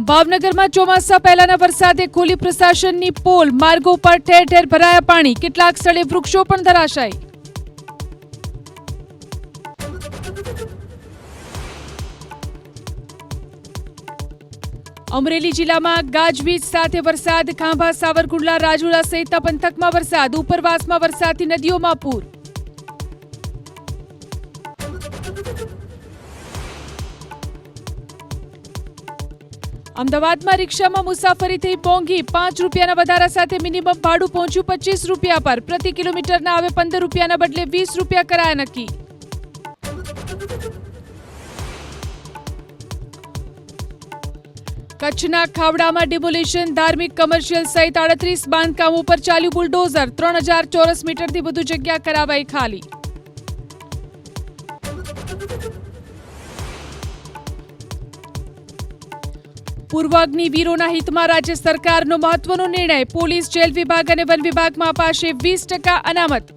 ભાવનગરમાં ચોમાસા પહેલાના વરસાદે ખોલી પ્રશાસનની પોલ, માર્ગો પર ઠેર ઠેર ભરાયા પાણી, કેટલાક સ્થળે વૃક્ષો પણ ધરાશાયી. અમરેલી જિલ્લામાં ગાજવીજ સાથે વરસાદ, ખાંભા, સાવરકુંડલા, રાજુલા સહિતના પંથકમાં વરસાદ, ઉપરવાસમાં વરસાદથી નદીઓમાં પૂર. અમદાવાદમાં રિક્ષામાં મુસાફરી થઈ મોંઘી, ₹5 વધારા સાથે મિનિમમ ભાડું પહોંચ્યું ₹25 પર. પ્રતિ કિલોમીટરના હવે ₹15 બદલે ₹20 કરાયા નક્કી. કચ્છના ખાવડામાં ડિમોલિશન, ધાર્મિક, કમર્શિયલ સહિત 38 બાંધકામો પર ચાલ્યું બુલડોઝર. 3000 ચોરસ મીટરથી વધુ જગ્યા કરાવાઈ ખાલી. પૂર્વ અગ્નિવીરોના હિતમાં રાજ્ય સરકારનો મહત્વનો નિર્ણય. પોલીસ, જેલ વિભાગ અને વન વિભાગમાં અપાશે 20% અનામત.